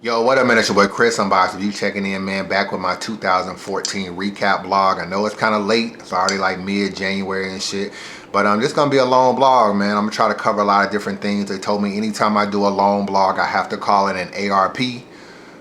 Yo, what up, man? It's your boy Chris. Unbias. If you checking in, man, back with my 2014 recap blog. I know it's kind of late. It's already like mid-January and shit. But this going to be a long blog, man. I'm going to try to cover a lot of different things. They told me anytime I do a long blog, I have to call it an ARP.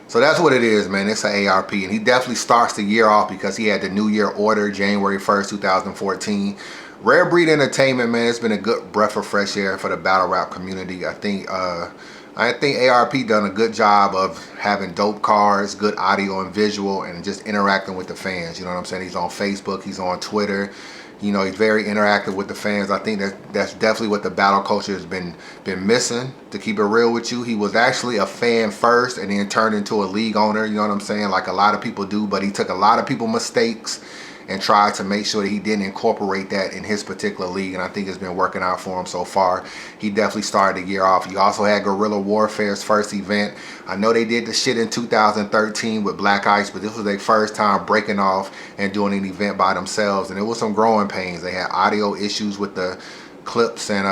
So that's what it is, man. It's an ARP. And he definitely starts the year off because he had the New Year order, January 1st, 2014. Rare Breed Entertainment, man, it's been a good breath of fresh air for the battle rap community. I think ARP done a good job of having dope cards, good audio and visual, and just interacting with the fans. You know what I'm saying? He's on Facebook, he's on Twitter. You know, he's very interactive with the fans. I think that's definitely what the battle culture has been missing, to keep it real with you. He was actually a fan first and then turned into a league owner, you know what I'm saying? Like a lot of people do, but he took a lot of people's mistakes and tried to make sure that he didn't incorporate that in his particular league, and I think it's been working out for him so far. He definitely started the year off. He also had Guerrilla Warfare's first event. I know they did the shit in 2013 with Black Ice, but this was their first time breaking off and doing an event by themselves, and it was some growing pains. They had audio issues with the Clips and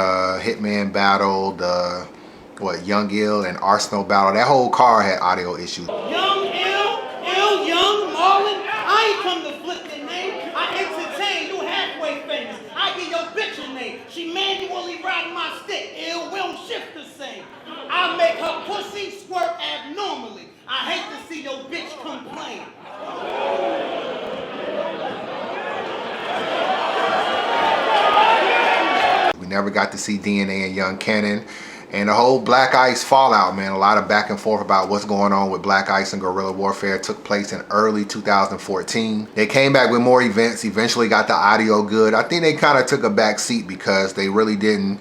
Hitman battle, the Young Ill and Arsenal battle. That whole car had audio issues. Young Ill, Young Marlon. I ain't come to flip the name. I entertain you halfway famous. I give your bitch a name. She manually riding my stick. Ill will shift the same. I make her pussy squirt abnormally. I hate to see your bitch complain. We never got to see DNA and Young Cannon. And the whole Black Ice fallout, man, a lot of back and forth about what's going on with Black Ice and Guerrilla Warfare took place in early 2014. They came back with more events, eventually got the audio good. I think they kind of took a back seat because they really didn't,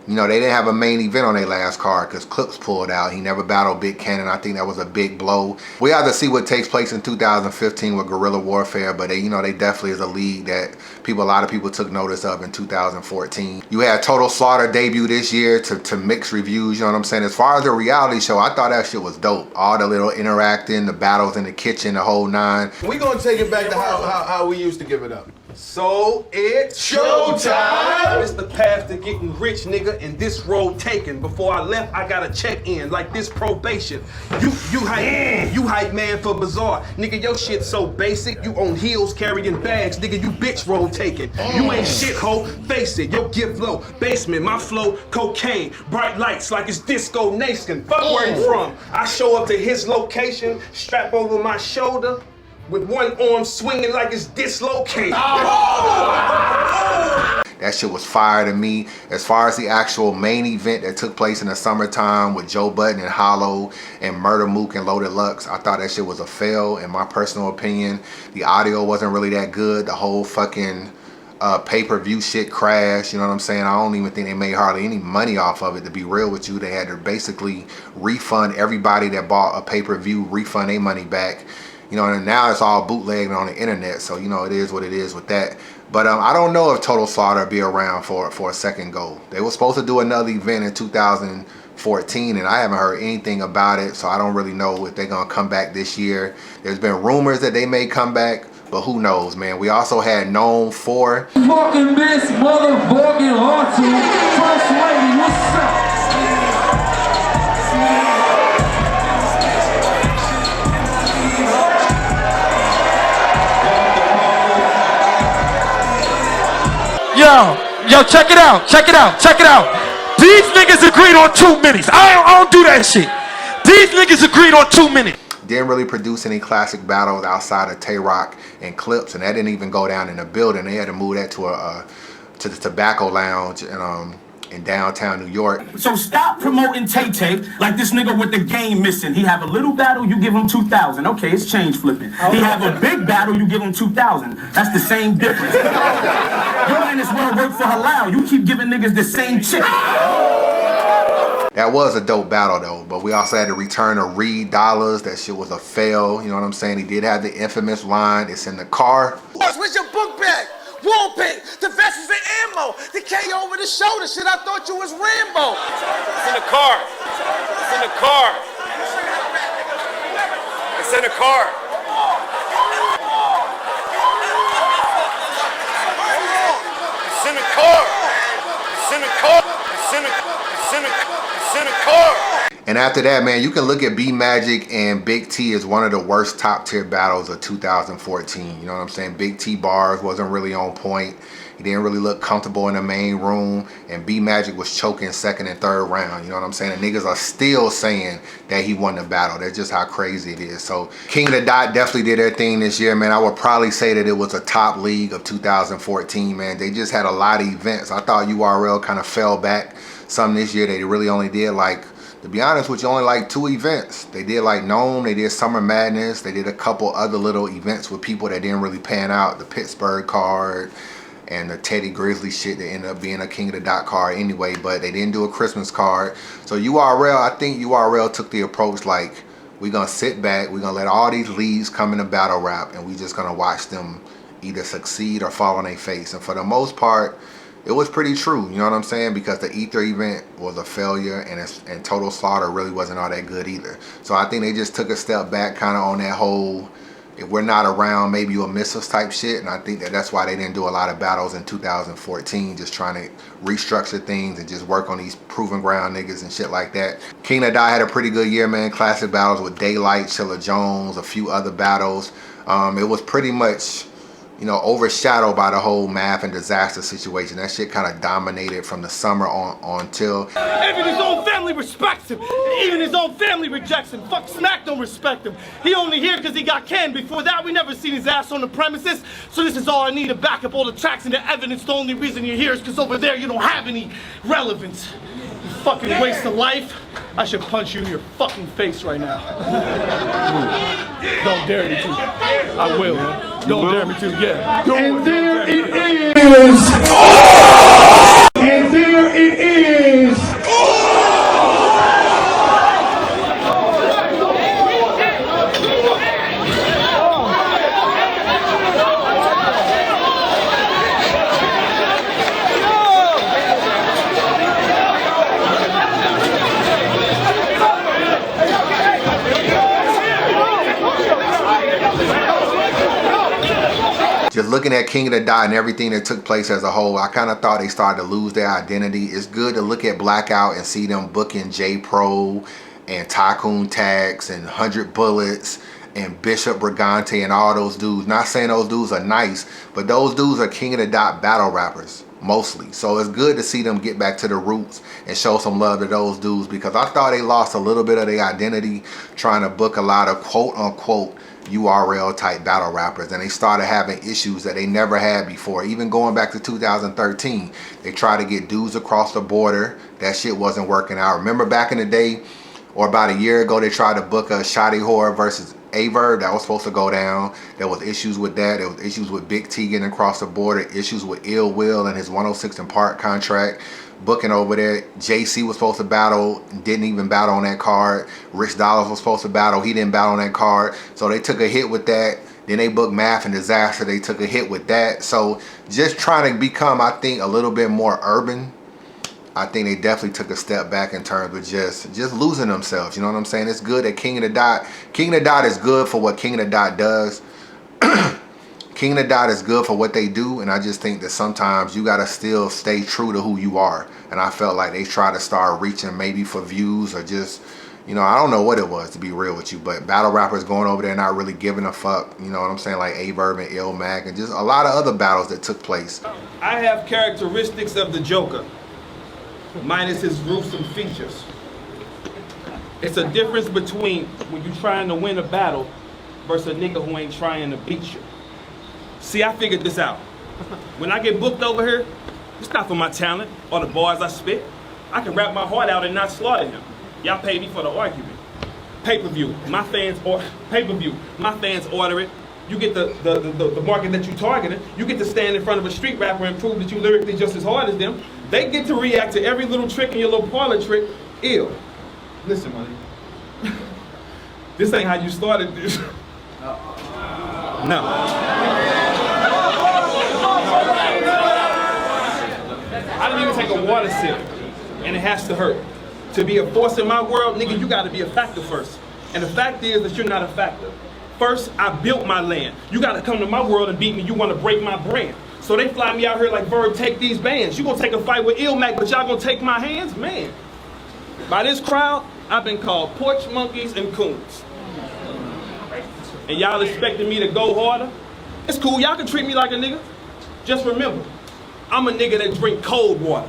you know, they didn't have a main event on their last card because Clips pulled out. He never battled Big Cannon. I think that was a big blow. We have to see what takes place in 2015 with Guerrilla Warfare, but they definitely is a league that a lot of people took notice of in 2014. You had Total Slaughter debut this year to mixed reviews, you know what I'm saying? As far as the reality show, I thought that shit was dope. All the little interacting, the battles in the kitchen, the whole nine. We gonna take it back to how we used to give it up. So it's showtime! It's the path to getting rich, nigga, and this road taken. Before I left, I got a check in, like this probation. You hype man for Bazaar. Nigga, your shit so basic, you on heels carrying bags. Nigga, you bitch road taking. You ain't shit, ho, face it. Your gift low, basement, my flow, cocaine. Bright lights like it's Disco Nation. Fuck where he from. I show up to his location, strap over my shoulder, with one arm swinging like it's dislocated. That shit was fire to me. As far as the actual main event that took place in the summertime with Joe Budden and Hollow and Murder Mook and Loaded Lux, I thought that shit was a fail in my personal opinion. The audio wasn't really that good. The whole fucking pay-per-view shit crashed, you know what I'm saying? I don't even think they made hardly any money off of it, to be real with you. They had to basically refund everybody that bought a pay-per-view, refund their money back. You know, and now it's all bootlegged on the internet, so you know it is what it is with that. But I don't know if Total Slaughter will be around for a second go. They were supposed to do another event in 2014, and I haven't heard anything about it, so I don't really know if they're gonna come back this year. There's been rumors that they may come back, but who knows, man. We also had Known 4. Fucking Miss Motherfucking Auntie, First Lady, what's up? Yo, check it out. These niggas agreed on 2 minutes. I don't do that shit. These niggas agreed on 2 minutes. Didn't really produce any classic battles outside of Tay-Rock and Clips, and that didn't even go down in the building. They had to move that to the Tobacco Lounge in downtown New York. So stop promoting Tay-Tay like this nigga with the game missing. He have a little battle, you give him 2,000. Okay, it's change flipping. He have a big battle, you give him 2,000. That's the same difference. Your man is wanna work for halal. You keep giving niggas the same chick. That was a dope battle though, but we also had to return to Reed Dollars. That shit was a fail, you know what I'm saying? He did have the infamous line, "It's in the car." Where's your book bag? Wall paint, the vest is the ammo, the KO over the shoulder. Shit, I thought you was Rambo. It's in the car. It's in the car. It's in the car. It's in the car. It's in the car. It's in the car. And after that, man, you can look at B Magic and Big T as one of the worst top tier battles of 2014. You know what I'm saying? Big T bars wasn't really on point. He didn't really look comfortable in the main room, and B Magic was choking second and third round. You know what I'm saying? The niggas are still saying that he won the battle. That's just how crazy it is. So King of the Dot definitely did their thing this year, man. I would probably say that it was a top league of 2014, man. They just had a lot of events. I thought URL kind of fell back some this year. They really only did, like, to be honest with you, only like 2 events. They did like Gnome, they did Summer Madness, they did a couple other little events with people that didn't really pan out. The Pittsburgh card and the Teddy Grizzly shit that ended up being a King of the Dot card anyway, but they didn't do a Christmas card. So URL, I think URL took the approach like, we're gonna sit back, we're gonna let all these leagues come into battle rap, and we just gonna watch them either succeed or fall on their face. And for the most part, it was pretty true, you know what I'm saying? Because the Ether event was a failure, and Total Slaughter really wasn't all that good either. So I think they just took a step back kind of on that whole, if we're not around, maybe you'll miss us type shit. And I think that that's why they didn't do a lot of battles in 2014, just trying to restructure things and just work on these proven ground niggas and shit like that. King of Die had a pretty good year, man. Classic battles with Daylyt, Chilla Jones, a few other battles. It was pretty much, you know, overshadowed by the whole math and disaster situation. That shit kind of dominated from the summer on till. Even his own family respects him. Even his own family rejects him. Fuck Smack don't respect him. He only here because he got canned. Before that, we never seen his ass on the premises. So this is all I need to back up all the tracks and the evidence. The only reason you're here is because over there you don't have any relevance. You fucking waste of life. I should punch you in your fucking face right now. Don't dare me to. I will. Don't dare me to, yeah. And there it is. And there it is. Just looking at King of the Dot and everything that took place as a whole, I kind of thought they started to lose their identity. It's good to look at Blackout and see them booking J Pro and Tycoon Tax and 100 Bullets and Bishop Brigante and all those dudes. Not saying those dudes are nice, but those dudes are King of the Dot battle rappers mostly. So it's good to see them get back to the roots and show some love to those dudes, because I thought they lost a little bit of their identity trying to book a lot of quote unquote URL type battle rappers, and they started having issues that they never had before. Even going back to 2013, they tried to get dudes across the border. That shit wasn't working out. Remember back in the day, or about a year ago, they tried to book a Shotty Horror versus Averb. That was supposed to go down. There was issues with that. There was issues with Big T getting across the border, issues with Ill Will and his 106 and Park contract booking over there. JC was supposed to battle, didn't even battle on that card. Rich Dollars was supposed to battle, he didn't battle on that card. So they took a hit with that. Then they booked Math and Disaster, they took a hit with that. So just trying to become, I think, a little bit more urban. I think they definitely took a step back in terms of just losing themselves. You know what I'm saying? It's good that King of the Dot is good for what King of the Dot does. King of the Dot is good for what they do, and I just think that sometimes you gotta still stay true to who you are. And I felt like they tried to start reaching maybe for views or just, you know, I don't know what it was, to be real with you, but battle rappers going over there not really giving a fuck, you know what I'm saying, like Averb and Ill Mac and just a lot of other battles that took place. I have characteristics of the Joker, minus his gruesome features. It's a difference between when you're trying to win a battle versus a nigga who ain't trying to beat you. See, I figured this out. When I get booked over here, it's not for my talent or the bars I spit. I can rap my heart out and not slaughter him. Y'all pay me for the argument. Pay-per-view, my fans order it. You get the market that you targeted. You get to stand in front of a street rapper and prove that you lyrically just as hard as them. They get to react to every little trick in your little parlor trick. Ill. Listen, money. This ain't how you started this. No. I didn't even take a water sip, and it has to hurt. To be a force in my world, nigga, you gotta be a factor first. And the fact is that you're not a factor. First, I built my land. You gotta come to my world and beat me, you wanna break my brand. So they fly me out here like, Verb, take these bands. You gonna take a fight with Ill Mac, but y'all gonna take my hands? Man. By this crowd, I've been called porch monkeys and coons. And y'all expecting me to go harder? It's cool, y'all can treat me like a nigga. Just remember, I'm a nigga that drink cold water.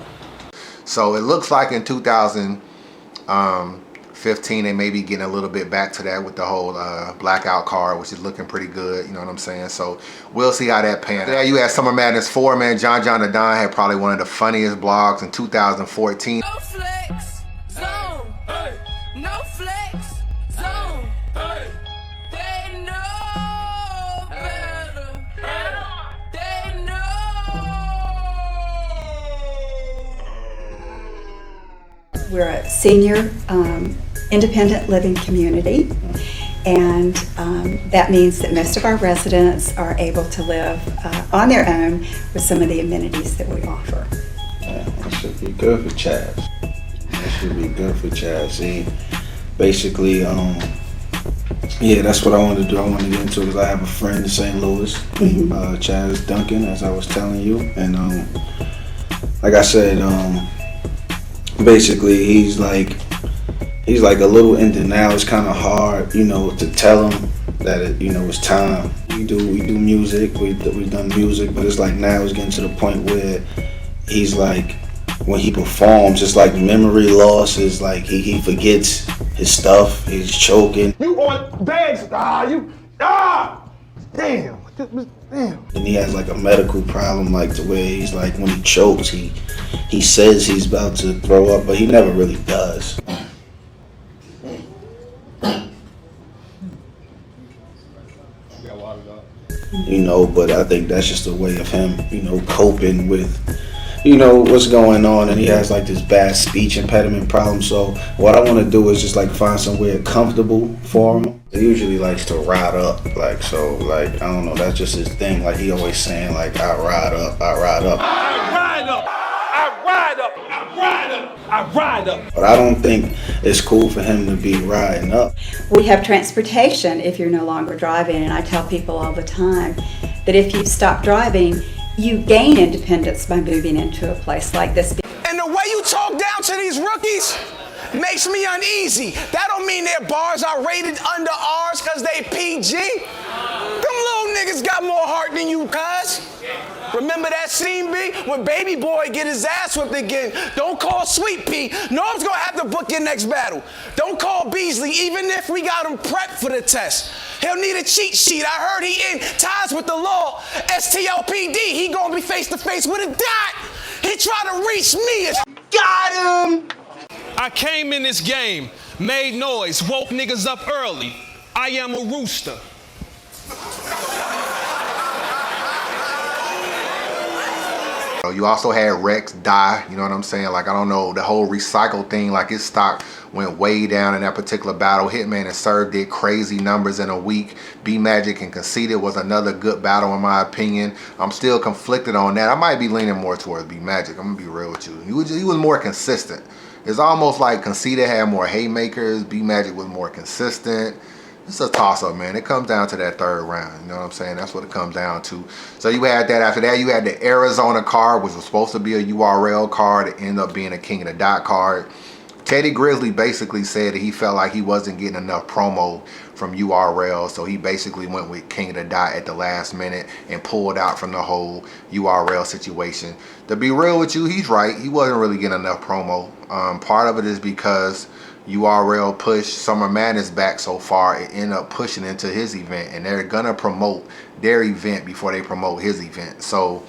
So it looks like in 2015 they may be getting a little bit back to that with the whole blackout card, which is looking pretty good, you know what I'm saying? So we'll see how that pans out. Yeah, you had Summer Madness 4, man. John the Don had probably one of the funniest blogs in 2014. No flex zone. Hey. No flex zone. Hey. They know better. They know. We're a senior independent living community, and that means that most of our residents are able to live on their own with some of the amenities that we offer. Yeah, that should be good for Chaz. That should be good for Chaz. See, basically, yeah, that's what I wanted to do. I wanted to get into it because I have a friend in St. Louis, Chaz Duncan, as I was telling you, and like I said, basically he's like a little in denial. It's kind of hard, you know, to tell him that it's time. We do music. We've done music, but it's like now it's getting to the point where he's like, when he performs, it's like memory loss. Is like he forgets his stuff. He's choking. You on bags? Damn. And he has like a medical problem, like to where he's like, when he chokes, he says he's about to throw up, but he never really does. You know, but I think that's just a way of him, you know, coping with, you know, what's going on, and he has like this bad speech impediment problem. So what I want to do is just like find somewhere comfortable for him. He usually likes to ride up, like, so like, I don't know, that's just his thing. Like he always saying like, I ride up, I ride up. I ride up, I ride up, I ride up, I ride up. But I don't think it's cool for him to be riding up. We have transportation if you're no longer driving, and I tell people all the time that if you stop driving, you gain independence by moving into a place like this. And the way you talk down to these rookies makes me uneasy. That don't mean their bars are rated under ours because they PG. Them little niggas got more heart than you, cuz. Remember that scene, B? When Baby Boy get his ass whipped again. Don't call Sweet Pea. Norm's gonna have to book your next battle. Don't call Beasley, even if we got him prepped for the test. He'll need a cheat sheet. I heard he in ties with the law. STLPD, he gonna be face to face with a dot. He tried to reach me. Got him! I came in this game, made noise, woke niggas up early. I am a rooster. You also had Rex die, you know what I'm saying? Like, I don't know, the whole recycle thing, like his stock went way down in that particular battle. Hitman and Serve did crazy numbers in a week. B Magic and Conceited was another good battle in my opinion. I'm still conflicted on that. I might be leaning more towards B Magic. I'm gonna be real with you. He was more consistent. It's almost like Conceited had more haymakers. B Magic was more consistent. It's a toss-up, man. It comes down to that third round. You know what I'm saying? That's what it comes down to. So you had that. After that, you had the Arizona card, which was supposed to be a URL card. It ended up being a King of the Dot card. Teddy Grizzly basically said that he felt like he wasn't getting enough promo from URL, so he basically went with King of the Dot at the last minute and pulled out from the whole URL situation. To be real with you, he's right. He wasn't really getting enough promo. Part of it is because URL pushed Summer Madness back so far, it ended up pushing into his event, and they're gonna promote their event before they promote his event. So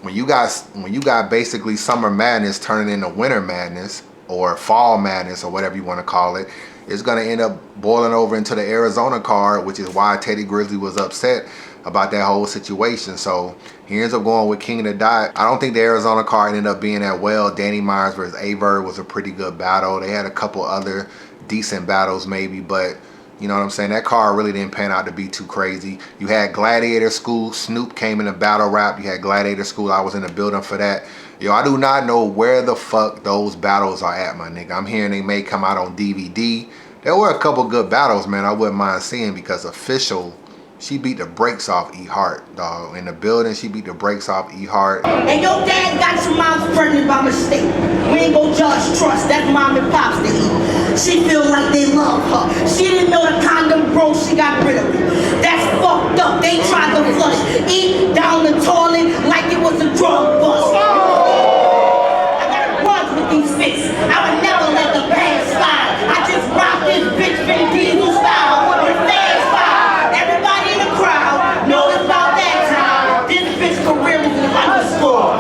when you got basically Summer Madness turning into Winter Madness or Fall Madness or whatever you want to call it, it's gonna end up boiling over into the Arizona card, which is why Teddy Grizzly was upset about that whole situation. So he ends up going with King of the Dot. I don't think the Arizona card ended up being that well. Danny Myers versus Averb was a pretty good battle. They had a couple other decent battles maybe, but you know what I'm saying, that card really didn't pan out to be too crazy. You had Gladiator School. Snoop came in a battle rap. You had Gladiator School. I was in the building for that. Yo, I do not know where the fuck those battles are at, my nigga. I'm hearing they may come out on DVD. There were a couple good battles, man, I wouldn't mind seeing, because Official, she beat the brakes off E Hart, dog. In the building, she beat the brakes off E Hart. And your dad got some moms pregnant by mistake. We ain't gon' judge trust. That's mom and pops to eat. She feel like love her. She didn't know the condom broke, she got rid of it. That's fucked up. They tried to flush E down the toilet like it was a drug bust. I got a grudge with these fists. I would never let the past slide. I just rock this bitch Vin Diesel style with the fast five. Everybody in the crowd knows about that time. This bitch career is an underscore.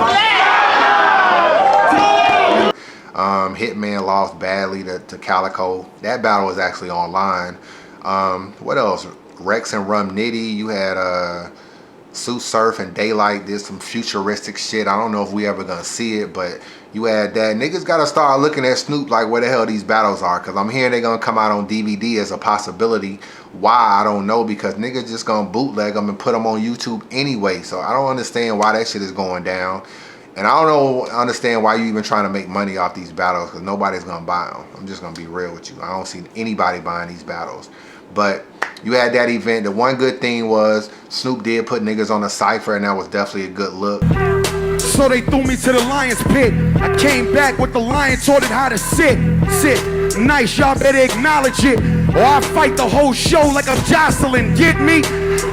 Hitman lost badly to Calico. That battle was actually online. What else? Rex and Rum Nitty. You had Sue Surf and Daylyt did some futuristic shit. I don't know if we ever gonna see it, but you had that. Niggas gotta start looking at Snoop like where the hell these battles are, because I'm hearing they're gonna come out on DVD as a possibility. Why? I don't know, because niggas just gonna bootleg them and put them on YouTube anyway. So I don't understand why that shit is going down. And I don't understand why you even trying to make money off these battles, because nobody's going to buy them. I'm just going to be real with you. I don't see anybody buying these battles. But you had that event. The one good thing was Snoop did put niggas on a cypher, and that was definitely a good look. So they threw me to the lion's pit. I came back with the lion, taught it how to sit. Nice, y'all better acknowledge it, or I fight the whole show like I'm Jocelyn. Get me?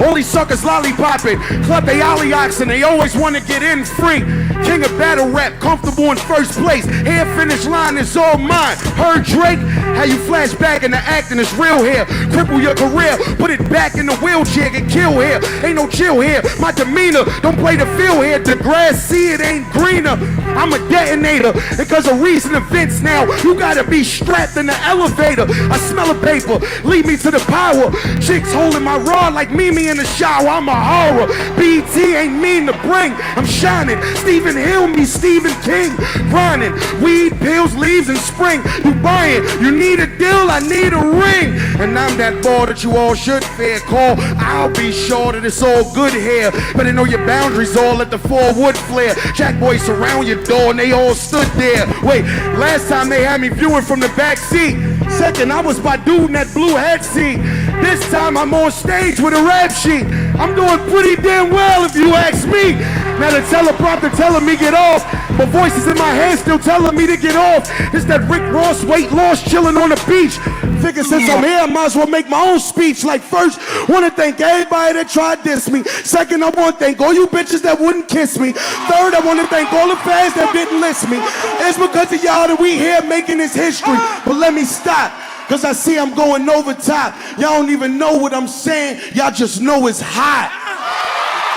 All these suckers lollipopping, club they ollie oxen, they always want to get in free. King of battle rap, comfortable in first place. Hair finish line is all mine. Heard Drake? How you flash back into acting is real here. Cripple your career, put it back in the wheelchair, get killed here. Ain't no chill here. My demeanor, don't play the field here. The grass, see it ain't greener. I'm a detonator, because of recent events now, you gotta be strapped in the elevator. I smell a paper, lead me to the power. Chicks holding my rod like Mimi in the shower. I'm a horror. BT ain't mean to bring. I'm shining. Stephen Hill, me Stephen King. Grinding. Weed, pills, leaves, and spring. You buying. You need a deal. I need a ring. And I'm that ball that you all should fair call. I'll be sure that it's all good here. Better know your boundaries all at the 4-wood flare. Jack boys surround your door and they all stood there. Wait, last time they had me viewing from the back seat. Second, I was by dude in that blue head seat. This time I'm on stage with a rap sheet. I'm doing pretty damn well if you ask me. Now the teleprompter telling me get off, but voices in my head still telling me to get off. It's that Rick Ross weight loss chilling on the beach. Figure since I'm here, I might as well make my own speech. Like first, wanna thank everybody that tried diss me. Second, I wanna thank all you bitches that wouldn't kiss me. Third, I wanna thank all the fans that didn't list me. It's because of y'all that we here making this history. But let me stop, cause I see I'm going over top. Y'all don't even know what I'm saying, y'all just know it's hot.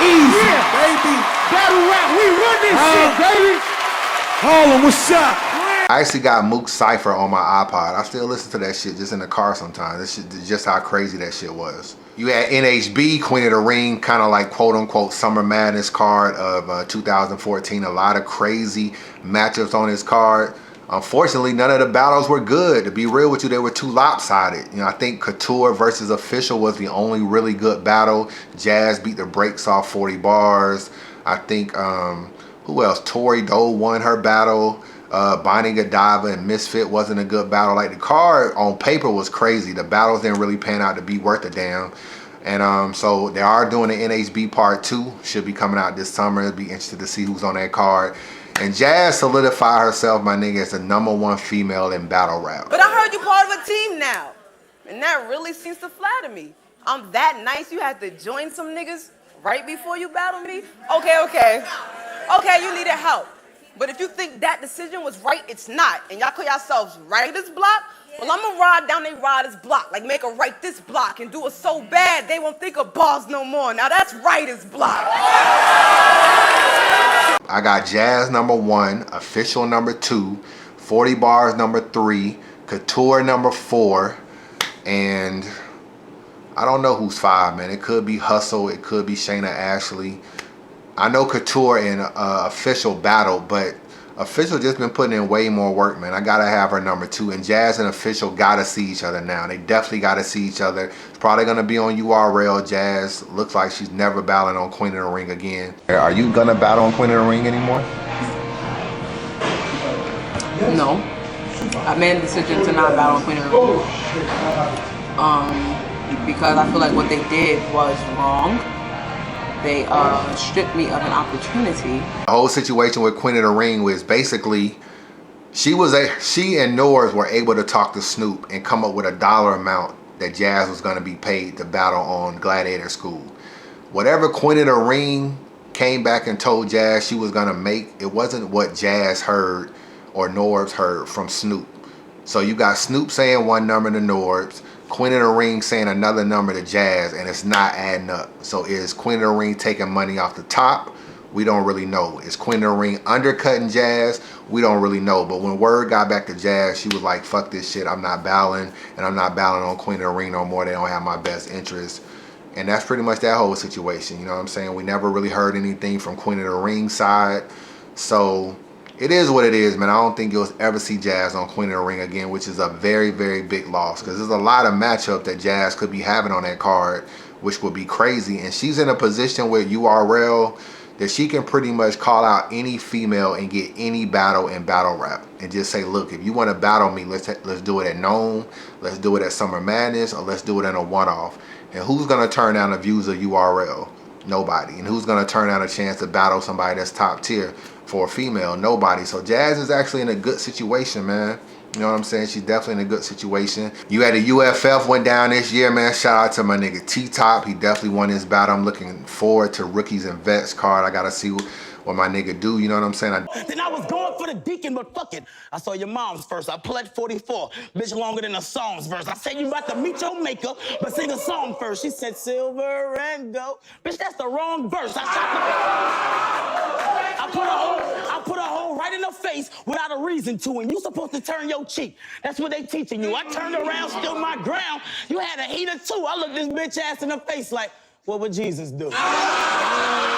Easy, baby. Battle rap, we run this shit, baby. Harlem, what's up? I actually got Mook's Cypher on my iPod. I still listen to that shit just in the car sometimes. This shit, just how crazy that shit was. You had NHB, Queen of the Ring, kind of like quote unquote Summer Madness card of 2014. A lot of crazy matchups on his card. Unfortunately, none of the battles were good. To be real with you, they were too lopsided. You know, I think Couture versus Official was the only really good battle. Jazz beat the brakes off 40 bars. I think, who else? Tori Doe won her battle. Bonnie Godiva and Misfit wasn't a good battle. Like the card on paper was crazy. The battles didn't really pan out to be worth a damn. And so they are doing the NHB part 2. Should be coming out this summer. It'll be interesting to see who's on that card. And Jazz solidified herself, my nigga, as the #1 female in battle rap. But I heard you part of a team now. And that really seems to flatter me. I'm that nice you had to join some niggas right before you battle me? Okay, you needed help. But if you think that decision was right, it's not. And y'all call yourselves Writer's Block? Well, I'm gonna ride down they Writer's Block, like make her write this block and do it so bad they won't think of bars no more. Now that's Writer's Block. I got Jazz #1, Official #2, 40 Bars #3, Couture #4, and I don't know who's 5, man. It could be Hustle, it could be Shayna Ashley. I know Couture and Official battle, but Official just been putting in way more work, man. I gotta have her #2, and Jazz and Official gotta see each other now. They definitely gotta see each other. It's probably gonna be on URL. Jazz looks like she's never battling on Queen of the Ring again. Are you gonna battle on Queen of the Ring anymore? No. I made a decision to not battle on Queen of the Ring. Because I feel like what they did was wrong. They stripped me of an opportunity. The whole situation with Queen of the Ring was basically She and Norris were able to talk to Snoop and come up with a dollar amount that Jazz was going to be paid to battle on Gladiator School. Whatever Queen of the Ring came back and told Jazz she was going to make, it wasn't what Jazz heard or Norbs heard from Snoop. So you got Snoop saying one number to Norbs, Queen of the Ring saying another number to Jazz, and it's not adding up. So is Queen of the Ring taking money off the top? We don't really know. Is Queen of the Ring undercutting Jazz? We don't really know. But when word got back to Jazz, she was like, fuck this shit. I'm not battling, and I'm not battling on Queen of the Ring no more. They don't have my best interest. And that's pretty much that whole situation. You know what I'm saying? We never really heard anything from Queen of the Ring side. So it is what it is, man. I don't think you'll ever see Jazz on Queen of the Ring again, which is a very, very big loss. Because there's a lot of matchup that Jazz could be having on that card, which would be crazy. And she's in a position with URL that she can pretty much call out any female and get any battle in battle rap and just say, look, if you want to battle me, let's do it at Nome, let's do it at Summer Madness, or let's do it in a one-off. And who's going to turn down the views of URL? Nobody. And who's going to turn down a chance to battle somebody that's top tier for a female? Nobody. So Jazz is actually in a good situation, man. You know what I'm saying? She's definitely in a good situation. You had the UFF went down this year, man. Shout out to my nigga T-Top. He definitely won his battle. I'm looking forward to Rookies and Vets card. I got to see what my nigga do. You know what I'm saying? Then I was going for the deacon, but fuck it. I saw your mom's first. I pled 44. Bitch longer than a song's verse. I said you about to meet your maker, but sing a song first. She said silver and gold. Bitch, that's the wrong verse. I put a hole right in her face without a reason to, and you supposed to turn your cheek. That's what they teaching you. I turned around, stood my ground. You had a heater too. I looked this bitch ass in her face like, what would Jesus do?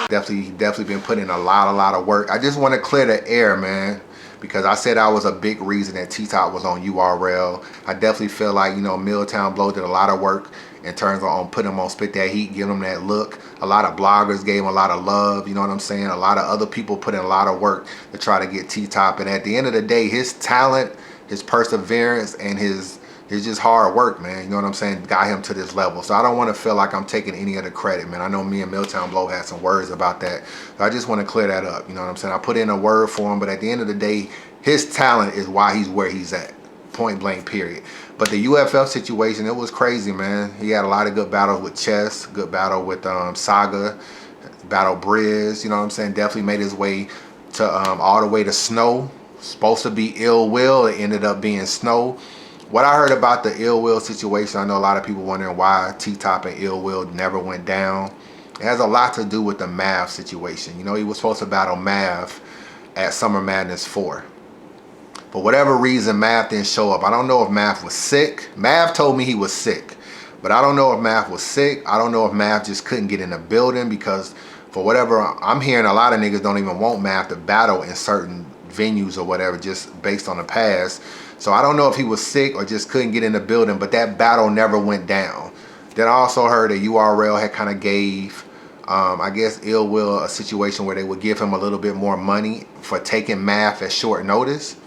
Definitely been putting in a lot of work. I just want to clear the air, man, because I said I was a big reason that T-Top was on URL. I definitely feel like, you know, Milltown Blow did a lot of work in terms of putting him on Spit That Heat, giving him that look. A lot of bloggers gave him a lot of love, you know what I'm saying? A lot of other people put in a lot of work to try to get T-Top. And at the end of the day, his talent, his perseverance, and his just hard work, man, you know what I'm saying, got him to this level. So I don't want to feel like I'm taking any of the credit, man. I know me and Milltown Blow had some words about that. So I just want to clear that up, you know what I'm saying? I put in a word for him, but at the end of the day, his talent is why he's where he's at. Point blank, period. But the UFL situation, it was crazy, man. He had a lot of good battles with Chess, good battle with Saga, battle Briz, you know what I'm saying? Definitely made his way to all the way to Snow. Supposed to be Ill Will, it ended up being Snow. What I heard about the Ill Will situation, I know a lot of people wondering why T-Top and Ill Will never went down. It has a lot to do with the Mav situation. You know, he was supposed to battle Mav at Summer Madness 4. For whatever reason, Mav didn't show up. I don't know if Mav was sick. Mav told me he was sick, but I don't know if Mav was sick. I don't know if Mav just couldn't get in the building because for whatever, I'm hearing a lot of niggas don't even want Mav to battle in certain venues or whatever just based on the past. So I don't know if he was sick or just couldn't get in the building, but that battle never went down. Then I also heard that URL had kind of gave, I guess, Ill Will a situation where they would give him a little bit more money for taking Mav at short notice.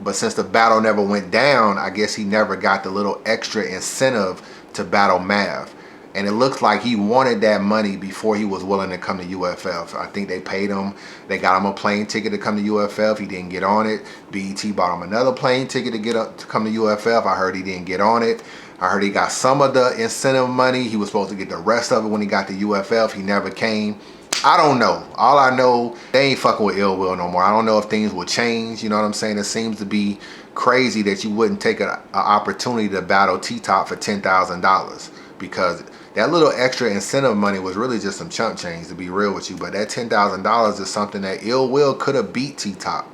But since the battle never went down, I guess he never got the little extra incentive to battle Mav. And it looks like he wanted that money before he was willing to come to UFF. I think they paid him. They got him a plane ticket to come to UFF. He didn't get on it. BET bought him another plane ticket to come to UFF. I heard he didn't get on it. I heard he got some of the incentive money. He was supposed to get the rest of it when he got to UFF. He never came. I don't know. All I know, they ain't fucking with Ill Will no more. I don't know if things will change. You know what I'm saying? It seems to be crazy that you wouldn't take an opportunity to battle T-Top for $10,000 because that little extra incentive money was really just some chump change, to be real with you. But that $10,000 is something that Ill Will could have beat T-Top.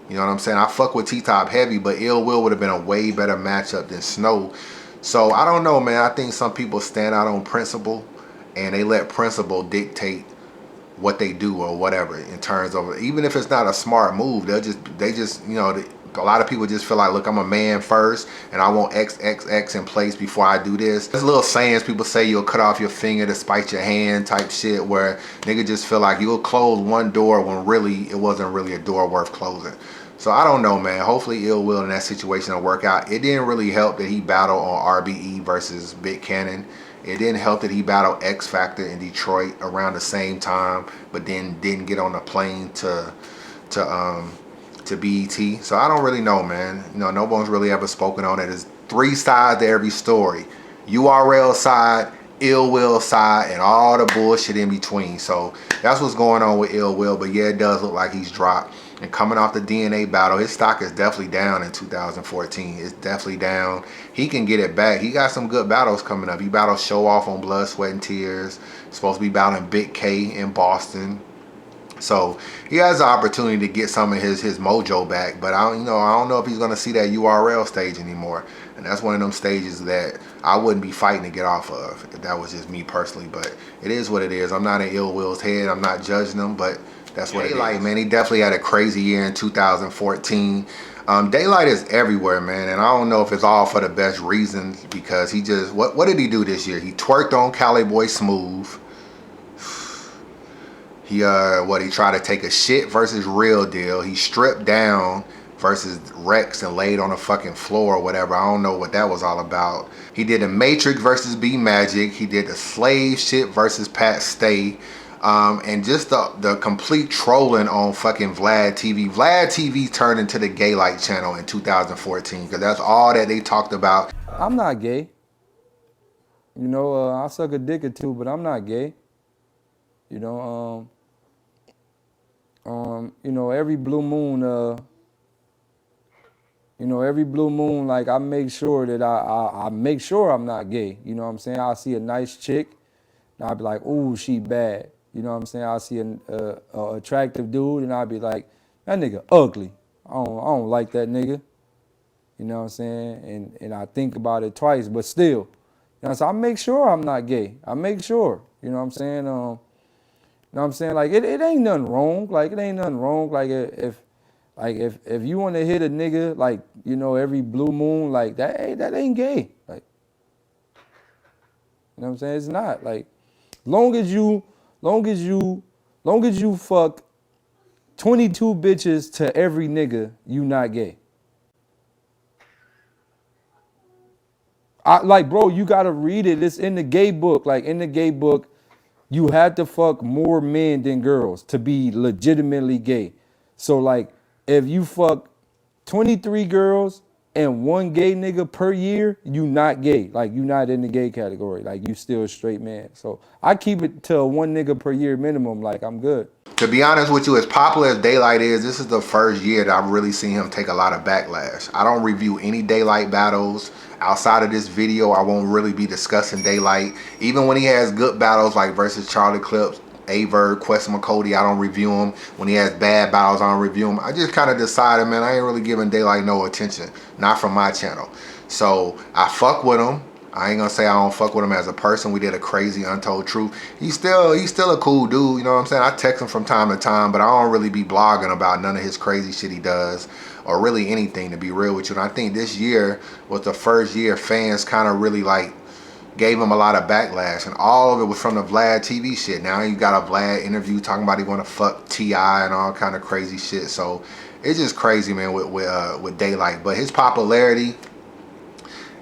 You know what I'm saying? I fuck with T-Top heavy, but Ill Will would have been a way better matchup than Snow. So I don't know, man. I think some people stand out on principle and they let principle dictate what they do or whatever in terms of, even if it's not a smart move, they just you know, a lot of people just feel like, look, I'm a man first and I want XXX in place before I do this. There's little sayings people say, you'll cut off your finger to spite your hand type shit, where nigga just feel like you'll close one door when really it wasn't really a door worth closing. So I don't know, man. Hopefully Ill Will in that situation will work out. It didn't really help that he battled on RBE versus Big Cannon. It didn't help that he battled X Factor in Detroit around the same time, but then didn't get on the plane to to BET. So I don't really know, man. You know, no one's really ever spoken on it. There's 3 sides to every story. URL side, Ill Will side, and all the bullshit in between. So that's what's going on with Ill Will. But yeah, it does look like he's dropped. And coming off the DNA battle, his stock is definitely down in 2014. It's definitely down. He can get it back. He got some good battles coming up. He battled Show Off on Blood, Sweat, and Tears. Supposed to be battling Big K in Boston. So he has the opportunity to get some of his mojo back. But I don't know if he's gonna see that URL stage anymore. And that's one of them stages that I wouldn't be fighting to get off of if that was just me personally. But it is what it is. I'm not in Ill Will's head. I'm not judging him, but that's what Daylyt, man. He definitely had a crazy year in 2014. Daylyt is everywhere, man, and I don't know if it's all for the best reasons because he just what did he do this year? He twerked on Cali Boy Smooth. He he tried to take a shit versus Real Deal. He stripped down versus Rex and laid on the fucking floor or whatever. I don't know what that was all about. He did the Matrix versus B Magic. He did the slave shit versus Pat Stay. And just the complete trolling on fucking Vlad TV. Vlad TV turned into the Daylyt channel in 2014 because that's all that they talked about. I'm not gay. You know, I suck a dick or two, but I'm not gay. You know, every blue moon, every blue moon, like I make sure that I make sure I'm not gay. You know what I'm saying? I see a nice chick, and I'll be like, ooh, she bad. You know what I'm saying? I see an attractive dude, and I'll be like, that nigga ugly. I don't like that nigga. You know what I'm saying? And I think about it twice, but still. You know, so I make sure I'm not gay. I make sure. You know what I'm saying? You know what I'm saying? Like, it ain't nothing wrong. Like, it ain't nothing wrong. Like, if you want to hit a nigga, like, you know, every blue moon, like, that ain't gay. Like, you know what I'm saying? It's not. Like, long as you fuck 22 bitches to every nigga, you not gay. Like, bro, you gotta read it. It's in the gay book. Like, in the gay book, you had to fuck more men than girls to be legitimately gay. So, like, if you fuck 23 girls and 1 gay nigga per year, you not gay. Like, you not in the gay category. Like, you still a straight man. So I keep it to 1 nigga per year minimum. Like, I'm good. To be honest with you, as popular as Daylyt is, this is the first year that I've really seen him take a lot of backlash. I don't review any Daylyt battles. Outside of this video, I won't really be discussing Daylyt. Even when he has good battles like versus Charlie Clips, Averb, Quest McCody, I don't review him. When he has bad battles, I don't review him. I just kind of decided, man, I ain't really giving Daylyt no attention. Not from my channel. So I fuck with him. I ain't gonna say I don't fuck with him as a person. We did a crazy Untold Truth. He's still a cool dude, you know what I'm saying? I text him from time to time, but I don't really be blogging about none of his crazy shit he does or really anything, to be real with you. And I think this year was the first year fans kind of really like gave him a lot of backlash, and all of it was from the Vlad TV shit. Now you got a Vlad interview talking about he want to fuck T.I. and all kind of crazy shit. So it's just crazy, man, with Daylyt. But his popularity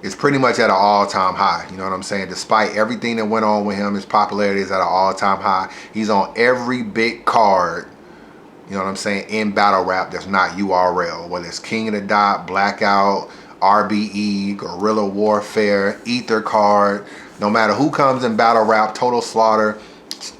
is pretty much at an all-time high. You know what I'm saying? Despite everything that went on with him, his popularity is at an all-time high. He's on every big card, you know what I'm saying, in battle rap that's not URL. Whether it's King of the Dot, Blackout, RBE, Guerrilla Warfare, Ether card. No matter who comes in battle rap, Total Slaughter,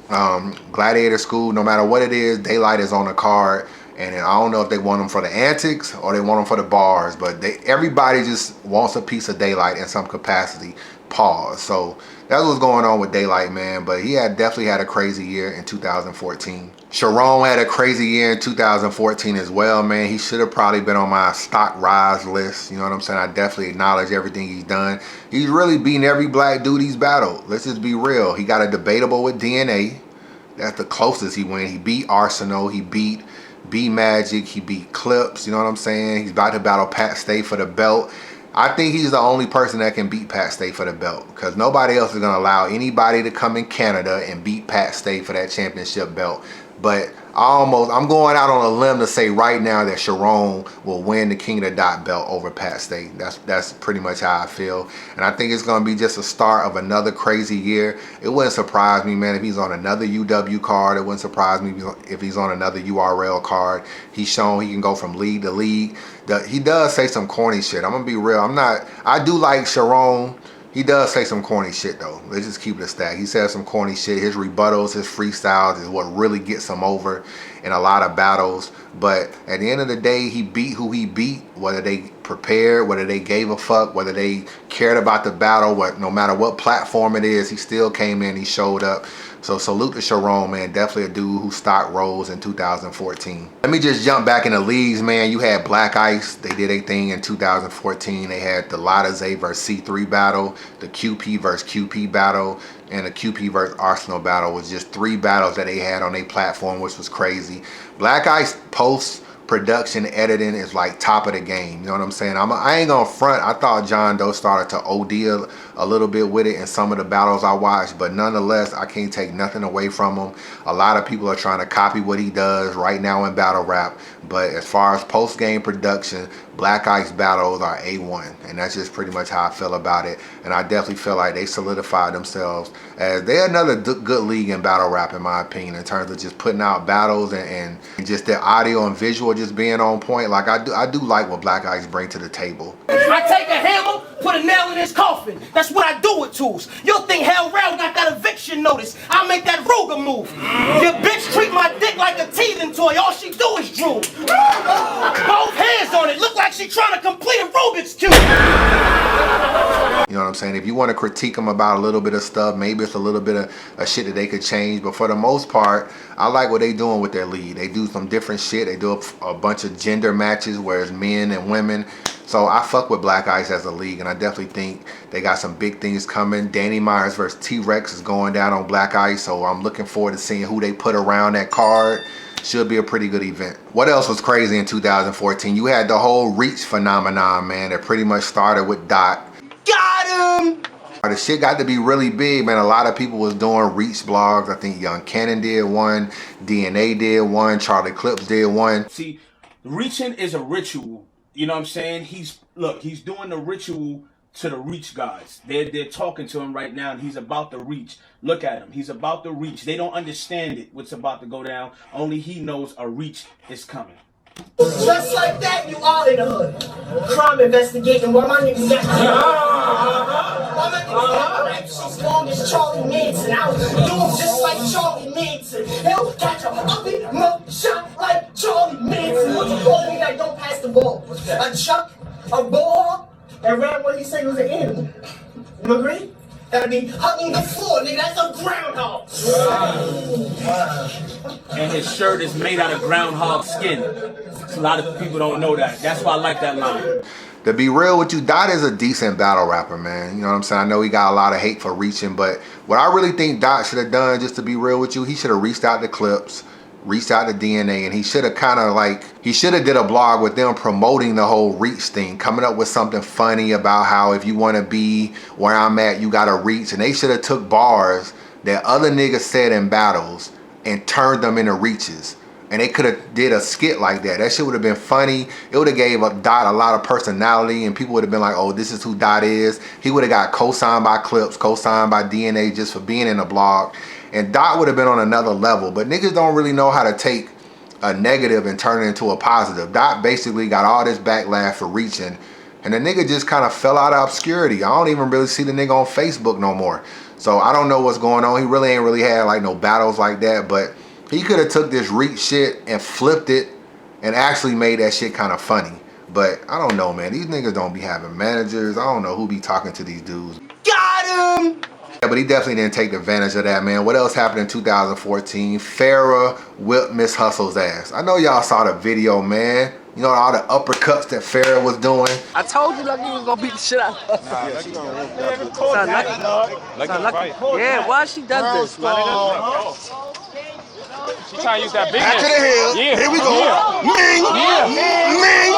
Gladiator School, no matter what it is, Daylyt is on the card. And I don't know if they want them for the antics or they want them for the bars, but everybody just wants a piece of Daylyt in some capacity. Pause. So that's what's going on with Daylyt, man. But he definitely had a crazy year in 2014. Chiron had a crazy year in 2014 as well, man. He should have probably been on my stock rise list. You know what I'm saying? I definitely acknowledge everything he's done. He's really beating every black dude he's battled. Let's just be real. He got a debatable with DNA. That's the closest he went. He beat Arsenal. He beat B Magic, he beat Clips, you know what I'm saying? He's about to battle Pat Stay for the belt. I think he's the only person that can beat Pat Stay for the belt because nobody else is going to allow anybody to come in Canada and beat Pat Stay for that championship belt. But I'm going out on a limb to say right now that Chiron will win the King of the Dot belt over Pat Stay. That's pretty much how I feel. And I think it's going to be just a start of another crazy year. It wouldn't surprise me, man, if he's on another UW card. It wouldn't surprise me if he's on another URL card. He's shown he can go from league to league. He does say some corny shit. I'm going to be real. I do like Chiron. He does say some corny shit though. Let's just keep it a stack. He says some corny shit. His rebuttals, his freestyles is what really gets him over in a lot of battles. But at the end of the day, he beat who he beat, whether they prepared, whether they gave a fuck, whether they cared about the battle, no matter what platform it is, he still came in, he showed up. So salute to Chiron, man. Definitely a dude who stock rose in 2014. Let me just jump back in the leagues, man. You had Black Ice. They did a thing in 2014. They had the Lotta versus C3 battle, the QP versus QP battle, and the QP versus Arsenal battle. It was just 3 battles that they had on their platform, which was crazy. Black Ice post-production editing is like top of the game. You know what I'm saying? I ain't gonna front. I thought John Doe started to OD a little bit with it in some of the battles I watched, but nonetheless, I can't take nothing away from him. A lot of people are trying to copy what he does right now in battle rap, but as far as post-game production, Black Ice battles are A1, and that's just pretty much how I feel about it. And I definitely feel like they solidified themselves as they're another good league in battle rap, in my opinion, in terms of just putting out battles and just their audio and visual just being on point. Like I do like what Black Ice bring to the table. I take a hammer, put a nail in his coffin. That's what I do with tools. You'll think hell round got that eviction notice. I'll make that Ruger move. Your bitch treat my dick like a teething toy. All she do is drool. Both hands on it. Look like she trying to complete a Rubik's Cube. You know what I'm saying? If you want to critique them about a little bit of stuff, maybe it's a little bit of shit that they could change. But for the most part, I like what they doing with their league. They do some different shit. They do a bunch of gender matches where it's men and women. So I fuck with Black Ice as a league, and I definitely think they got some big things coming. Danny Myers versus T-Rex is going down on Black Ice, so I'm looking forward to seeing who they put around that card. Should be a pretty good event. What else was crazy in 2014? You had the whole Reach phenomenon, man, that pretty much started with Dot. Got him! The shit got to be really big, man. A lot of people was doing Reach blogs. I think Young Cannon did one, DNA did one, Charlie Clips did one. See, reaching is a ritual. You know what I'm saying? He's doing the ritual to the Reach guys. They're talking to him right now, and he's about to reach. Look at him. He's about to reach. They don't understand it, what's about to go down. Only he knows a reach is coming. Just like that, you all in the hood. Crime investigating while my niggas got while my niggas got raps as long as Charlie Manson. I'll do him just like Charlie Manson. He'll catch a ugly mug shot like Charlie Manson. What you call me that don't pass the ball? A chuck, a ball, and ran what he said was an animal. You agree? That'll be hugging the floor, nigga. That's a groundhog. And his shirt is made out of groundhog skin. A lot of people don't know that. That's why I like that line. To be real with you, Dot is a decent battle rapper, man. You know what I'm saying? I know he got a lot of hate for reaching, but what I really think Dot should have done, just to be real with you, he should have reached out to Clips, reached out to DNA, and he should have did a blog with them promoting the whole Reach thing, coming up with something funny about how if you want to be where I'm at, you got to reach. And they should have took bars that other niggas said in battles and turned them into reaches. And they could have did a skit like that. That shit would have been funny. It would have gave Dot a lot of personality, and people would have been like, oh, this is who Dot is. He would have got co-signed by Clips, co-signed by DNA just for being in the blog. And Dot would have been on another level. But niggas don't really know how to take a negative and turn it into a positive. Dot basically got all this backlash for reaching, and the nigga just kind of fell out of obscurity. I don't even really see the nigga on Facebook no more. So I don't know what's going on. He really ain't really had like no battles like that, but he could have took this Reach shit and flipped it and actually made that shit kind of funny. But I don't know, man. These niggas don't be having managers. I don't know who be talking to these dudes. Got him! Yeah, but he definitely didn't take advantage of that, man. What else happened in 2014? Farah whipped Miss Hustle's ass. I know y'all saw the video, man. You know, all the uppercuts that Farah was doing. I told you like you was gonna beat the shit out of her. Yeah, why she does this, my nigga? She trying to use that big Back to the hill. Yeah. Here we go. Yeah. Ming. Yeah. Ming.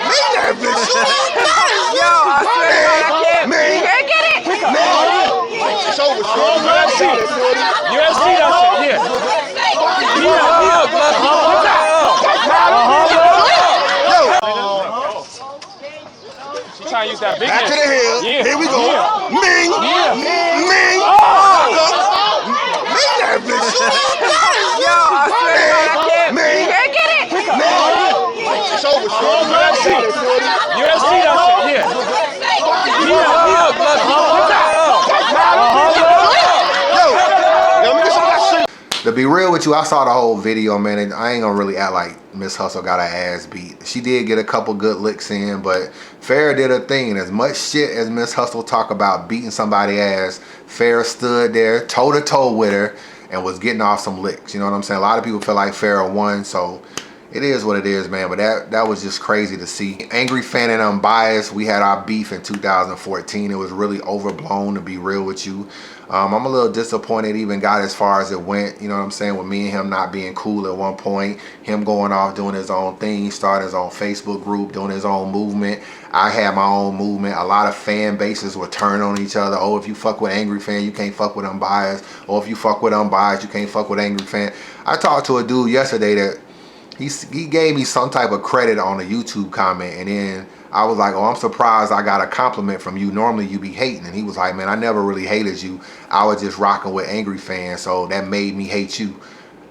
Ming that bitch. Yo, I swear to God, I can't. Ming. You can't get it. Ming. It's over. You ain't see that shit. Yeah. that big Back to the hill. Yeah. Here we go. Yeah. Ming. Yeah. Ming. Ming that bitch. Yo, I swear to God, I can't. Ming. You can't get it. It's over, shorty. UFC. UFC, that shit. To be real with you, I saw the whole video, man, and I ain't gonna really act like Miss Hustle got her ass beat. She did get a couple good licks in, but Farah did her thing. And as much shit as Miss Hustle talk about beating somebody's ass, Farah stood there toe to toe with her and was getting off some licks. You know what I'm saying? A lot of people feel like Farah won, so it is what it is, man. But that was just crazy to see. Angry Fan and Unbiased, we had our beef in 2014. It was really overblown, to be real with you. I'm a little disappointed it even got as far as it went, you know what I'm saying, with me and him not being cool at one point, him going off doing his own thing, starting his own Facebook group, doing his own movement. I had my own movement. A lot of fan bases would turn on each other. Oh, if you fuck with Angry Fan, you can't fuck with Unbiased. Or if you fuck with Unbiased, you can't fuck with Angry Fan. I talked to a dude yesterday that he gave me some type of credit on a YouTube comment, and then I was like, oh, I'm surprised I got a compliment from you. Normally you be hating. And he was like, man, I never really hated you. I was just rocking with Angry Fan, so that made me hate you.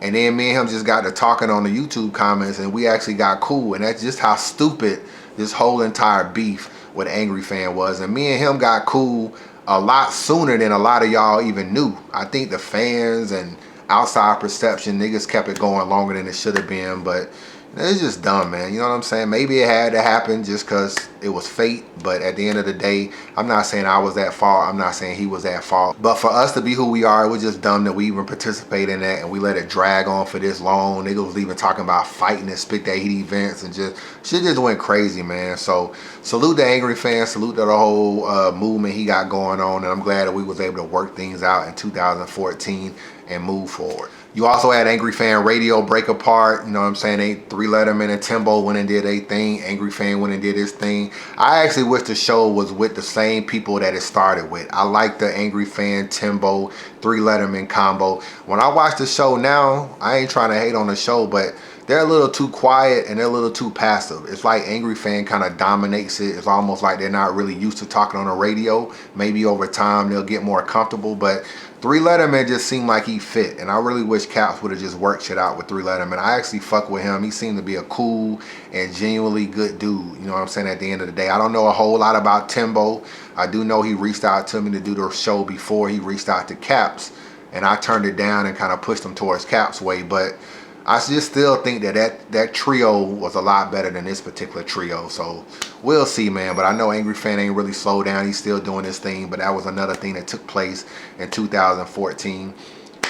And then me and him just got to talking on the YouTube comments, and we actually got cool. And that's just how stupid this whole entire beef with Angry Fan was. And me and him got cool a lot sooner than a lot of y'all even knew. I think the fans and outside perception, niggas kept it going longer than it should have been, but it's just dumb, man. You know what I'm saying? Maybe it had to happen just because it was fate, but at the end of the day, I'm not saying I was at fault. I'm not saying he was at fault. But for us to be who we are, it was just dumb that we even participate in that and we let it drag on for this long. Niggas was even talking about fighting and Spit That Heat events and just, shit just went crazy, man. So salute the Angry Fan, salute to the whole movement he got going on, and I'm glad that we was able to work things out in 2014 and move forward. You also had Angry Fan Radio break apart, you know what I'm saying? They 3 Letterman and Timbo went and did their thing. Angry Fan went and did his thing. I actually wish the show was with the same people that it started with. I like the Angry Fan, Timbo, 3 Letterman combo. When I watch the show now, I ain't trying to hate on the show, but they're a little too quiet and they're a little too passive. It's like Angry Fan kind of dominates it. It's almost like they're not really used to talking on the radio. Maybe over time they'll get more comfortable, but 3 Letterman just seemed like he fit, and I really wish Caps would have just worked shit out with 3 Letterman. I actually fuck with him. He seemed to be a cool and genuinely good dude, you know what I'm saying, at the end of the day. I don't know a whole lot about Timbo. I do know he reached out to me to do the show before he reached out to Caps, and I turned it down and kind of pushed him towards Caps' way, but I just still think that trio was a lot better than this particular trio. So we'll see, man. But I know Angry Fan ain't really slowed down. He's still doing his thing. But that was another thing that took place in 2014.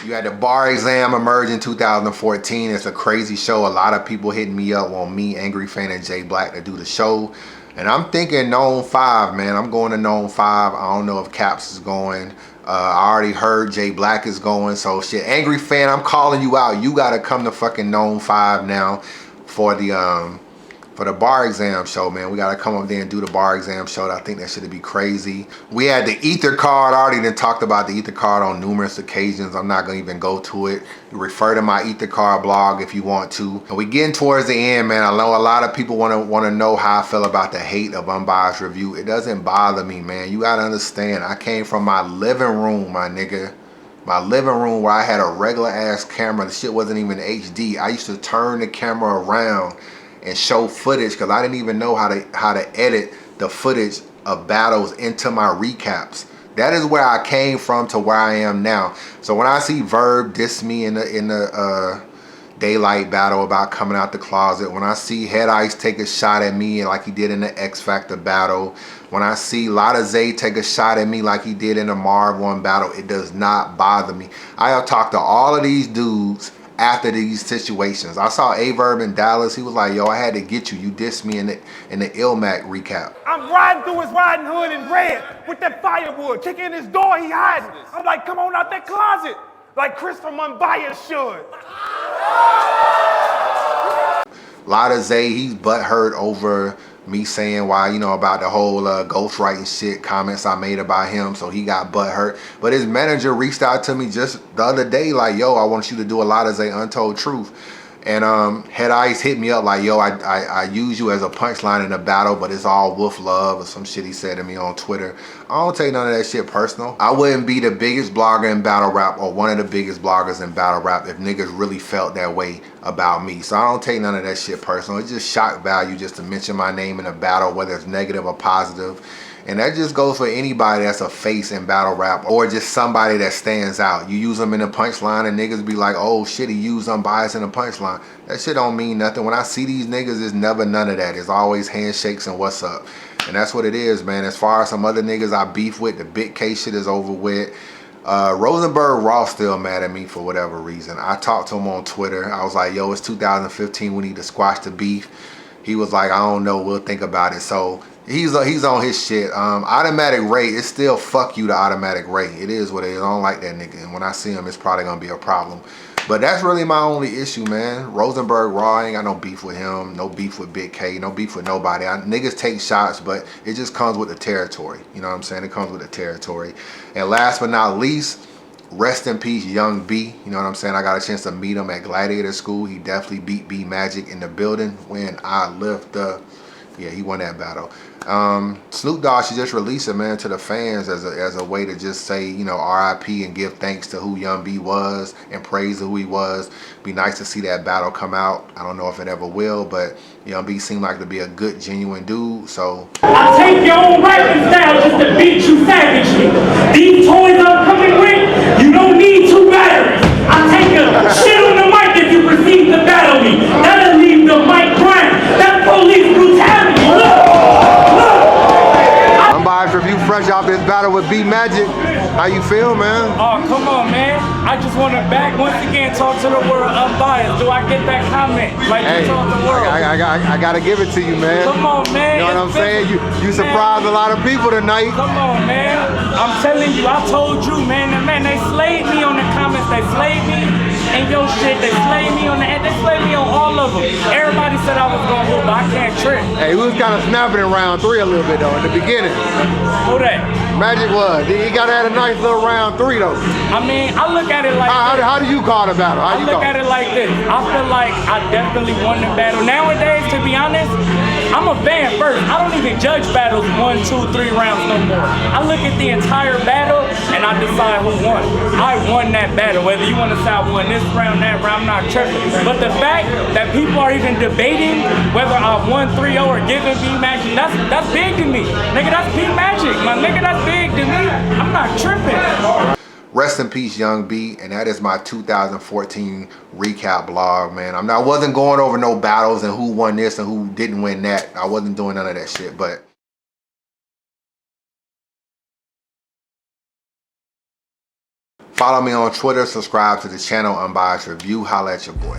You had the bar exam emerge in 2014. It's a crazy show. A lot of people hitting me up on me, Angry Fan, and Jay Black to do the show. And I'm thinking Known 5, man. I'm going to Known 5. I don't know if Caps is going. I already heard Jay Black is going, so shit. Angry Fan, I'm calling you out. You gotta come to fucking Known 5 now for the bar exam show, man. We gotta come up there and do the bar exam show. I think that should be crazy. We had the Ether card. I already done talked about the Ether card on numerous occasions. I'm not gonna even go to it. Refer to my Ether card blog if you want to. And we getting towards the end, man. I know a lot of people wanna know how I feel about the hate of Unbiased Review. It doesn't bother me, man. You gotta understand, I came from my living room, my nigga. My living room where I had a regular ass camera. The shit wasn't even HD. I used to turn the camera around and show footage because I didn't even know how to edit the footage of battles into my recaps. That is where I came from to where I am now. So when I see Verb diss me in the Daylyt battle about coming out the closet, when I see Head Ice take a shot at me like he did in the X Factor battle, when I see Lotta Zay take a shot at me like he did in the Marv 1 battle, it does not bother me. I have talked to all of these dudes after these situations. I saw A-Verb in Dallas. He was like, yo, I had to get you. You dissed me in the Ilmac recap. I'm riding through his riding hood in red with that firewood. Kick in his door, he hiding. I'm like, come on out that closet. Like Chris from Unbiased should. Lotta Zay, he's butthurt over me saying why, you know, about the whole ghostwriting shit comments I made about him, so he got butthurt. But his manager reached out to me just the other day like, yo, I want you to do a Lotta Zay Untold Truth. And Head Ice hit me up like, yo, I use you as a punchline in a battle, but it's all wolf love or some shit he said to me on Twitter. I don't take none of that shit personal. I wouldn't be the biggest blogger in battle rap or one of the biggest bloggers in battle rap if niggas really felt that way about me. So I don't take none of that shit personal. It's just shock value just to mention my name in a battle, whether it's negative or positive. And that just goes for anybody that's a face in battle rap or just somebody that stands out. You use them in a punchline and niggas be like, oh shit, he used Unbias in a punchline. That shit don't mean nothing. When I see these niggas, it's never none of that. It's always handshakes and what's up. And that's what it is, man. As far as some other niggas I beef with, the Big K shit is over with. Rosenberg Ross still mad at me for whatever reason. I talked to him on Twitter. I was like, yo, it's 2015. We need to squash the beef. He was like, I don't know. We'll think about it. So he's on his shit. Automatic Ray, it's still fuck you to Automatic Ray. It is what it is. I don't like that nigga. And when I see him, it's probably going to be a problem. But that's really my only issue, man. Rosenberg Raw, I ain't got no beef with him. No beef with Big K. No beef with nobody. Niggas take shots, but it just comes with the territory. You know what I'm saying? It comes with the territory. And last but not least, rest in peace, Young B. You know what I'm saying? I got a chance to meet him at Gladiator School. He definitely beat B Magic in the building when I left the... Yeah, he won that battle. Snoop Dogg should just release it, man, to the fans as a way to just say, you know, RIP and give thanks to who Young B was and praise who he was. Be nice to see that battle come out. I don't know if it ever will, but Young B seemed like to be a good, genuine dude, so. I take your own rapping style just to beat you savagely. These toys I'm coming with, you don't need two batteries. I take a shit on the mic if you proceed to battle me. That'll leave the mic crying. That's police brutality. Look! Unbiased review fresh off this battle with B Magic. How you feel, man? Oh, come on, man. I just want to back once again talk to the world unbiased. Do I get that comment? Like you told the world. I gotta give it to you, man. Come on, man. You know what I'm saying? You surprised a lot of people tonight. Come on, man. I'm telling you, I told you, man. They slayed me on the comments. They slayed me and your shit. They slayed me on the end. They slayed me on all of them. Everybody said I was gonna whoop, but I can't trip. Hey, we was kind of snapping in round 3 a little bit though in the beginning. Who that? Magic was. He got at a nice little round 3 though. I mean, I look at it like how do you call the battle? I look at it like this. I feel like I definitely won the battle. Nowadays, to be honest, I'm a fan first. I don't even judge battles 1, 2, 3 rounds no more. I look at the entire battle and I decide who won. I won that battle. Whether you want to say I won this round, that round, I'm not tripping. But the fact that people are even debating whether I won 3-0 or giving B Magic, that's big to me. Nigga, that's B Magic. My nigga, that's big to me. I'm not tripping. Rest in peace, Young B, and that is my 2014 recap blog, man. I wasn't going over no battles and who won this and who didn't win that. I wasn't doing none of that shit, but follow me on Twitter, subscribe to the channel, Unbiased Review, holla at your boy.